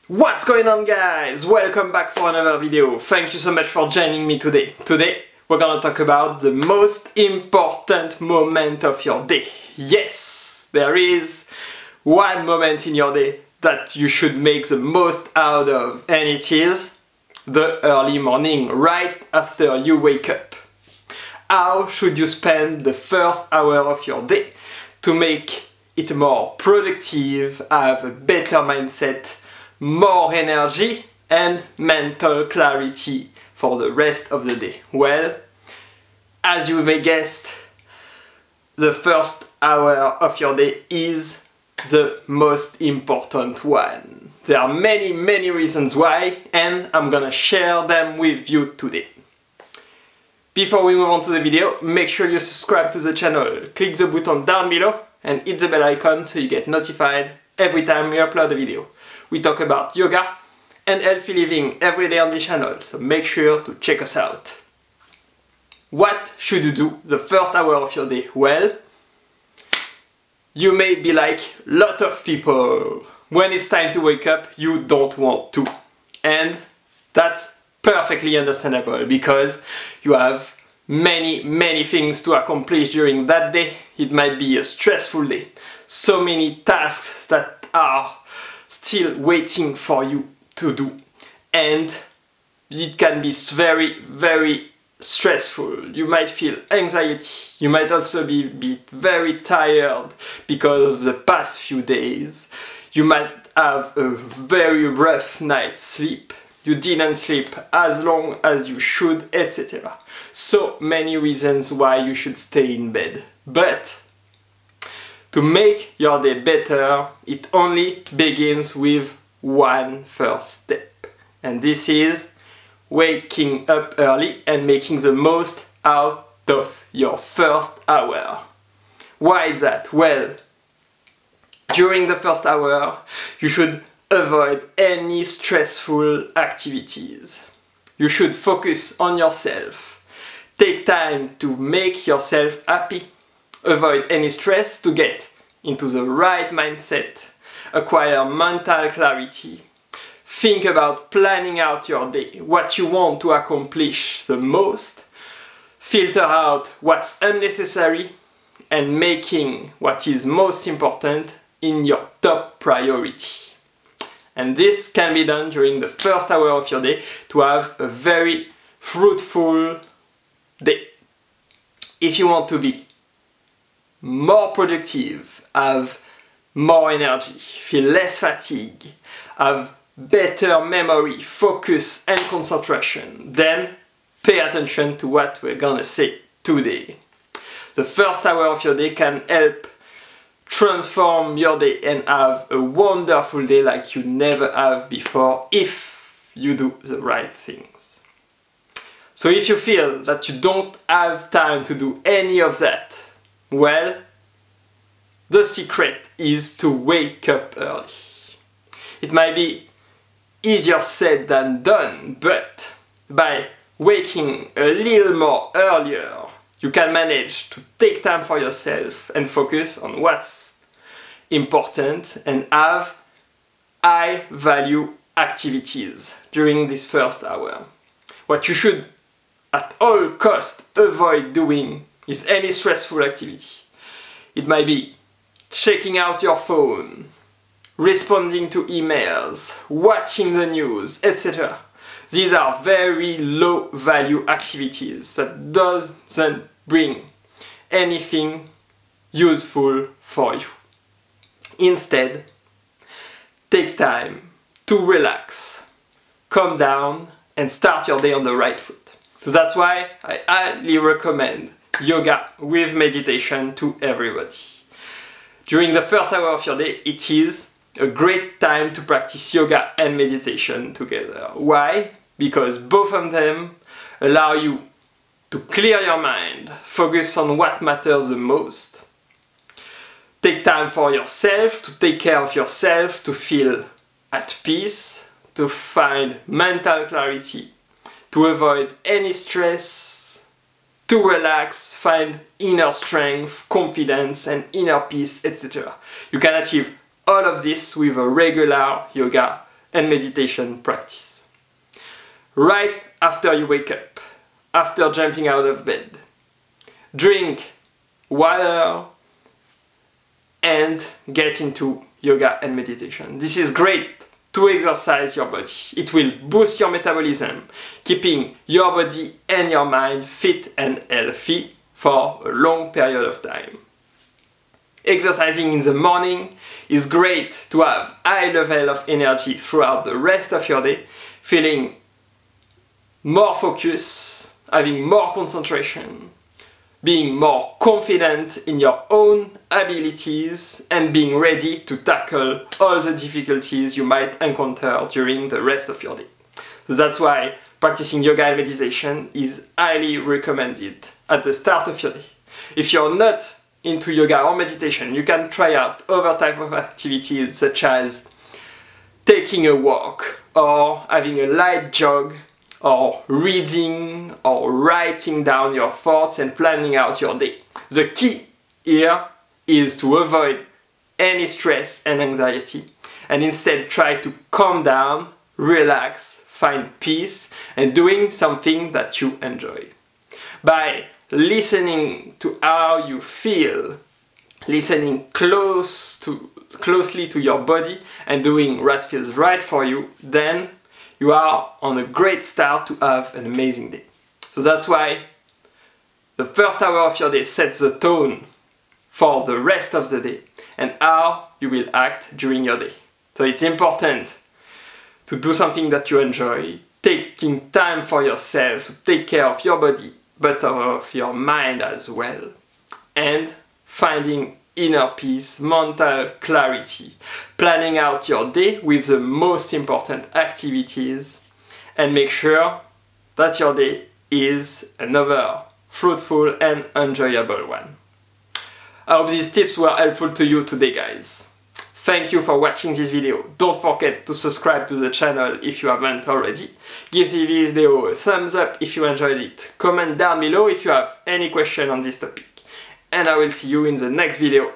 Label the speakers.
Speaker 1: What's going on, guys? Welcome back for another video. Thank you so much for joining me today. Today we're gonna talk about the most important moment of your day. Yes, there is one moment in your day that you should make the most out of, and it is the early morning, right after you wake up. How should you spend the first hour of your day to make it more productive, have a better mindset, more energy and mental clarity for the rest of the day? Well, as you may guess, the first hour of your day is the most important one. There are many reasons why, and I'm gonna share them with you today. Before we move on to the video, make sure you subscribe to the channel, click the button down below and hit the bell icon so you get notified every time we upload a video. We talk about yoga and healthy living every day on the channel, so make sure to check us out. What should you do the first hour of your day? Well, you may be like a lot of people. When it's time to wake up, you don't want to. And that's perfectly understandable because you have many things to accomplish during that day. It might be a stressful day. So many tasks that are still waiting for you to do, and it can be very stressful. You might feel anxiety, you might also be very tired because of the past few days. You might have a very rough night's sleep, you didn't sleep as long as you should, etc. So many reasons why you should stay in bed. But to make your day better, it only begins with one first step. And this is waking up early and making the most out of your first hour. Why is that? Well, during the first hour, you should avoid any stressful activities. You should focus on yourself. Take time to make yourself happy. Avoid any stress to get into the right mindset. Acquire mental clarity. Think about planning out your day, what you want to accomplish the most. Filter out what's unnecessary and making what is most important in your top priority. And this can be done during the first hour of your day to have a very fruitful day. If you want to be more productive, have more energy, feel less fatigue, have better memory, focus and concentration, then pay attention to what we're gonna say today. The first hour of your day can help transform your day and have a wonderful day like you never have before if you do the right things. So if you feel that you don't have time to do any of that, well, the secret is to wake up early. It might be easier said than done, but by waking a little more earlier, you can manage to take time for yourself and focus on what's important and have high value activities during this first hour. What you should at all costs avoid doing is any stressful activity. It might be checking out your phone, responding to emails, watching the news, etc. These are very low value activities that doesn't bring anything useful for you. Instead, take time to relax, calm down and start your day on the right foot. So that's why I highly recommend yoga with meditation to everybody. During the first hour of your day, it is a great time to practice yoga and meditation together. Why? Because both of them allow you to clear your mind, focus on what matters the most, take time for yourself, to take care of yourself, to feel at peace, to find mental clarity, to avoid any stress, to relax, find inner strength, confidence and inner peace, etc. You can achieve all of this with a regular yoga and meditation practice. Right after you wake up, after jumping out of bed, drink water and get into yoga and meditation. This is great to exercise your body. It will boost your metabolism, keeping your body and your mind fit and healthy for a long period of time. Exercising in the morning is great to have high level of energy throughout the rest of your day, feeling more focus, having more concentration, being more confident in your own abilities and being ready to tackle all the difficulties you might encounter during the rest of your day. So that's why practicing yoga and meditation is highly recommended at the start of your day. If you're not into yoga or meditation, you can try out other type of activities such as taking a walk or having a light jog or reading or writing down your thoughts and planning out your day. The key here is to avoid any stress and anxiety and instead try to calm down, relax, find peace and doing something that you enjoy. By listening to how you feel, listening closely to your body and doing what feels right for you, then you are on a great start to have an amazing day. So that's why the first hour of your day sets the tone for the rest of the day and how you will act during your day. So it's important to do something that you enjoy, taking time for yourself to take care of your body, but of your mind as well, and finding inner peace, mental clarity, planning out your day with the most important activities, and make sure that your day is another fruitful and enjoyable one. I hope these tips were helpful to you today, guys. Thank you for watching this video. Don't forget to subscribe to the channel if you haven't already. Give the video a thumbs up if you enjoyed it. Comment down below if you have any question on this topic. And I will see you in the next video.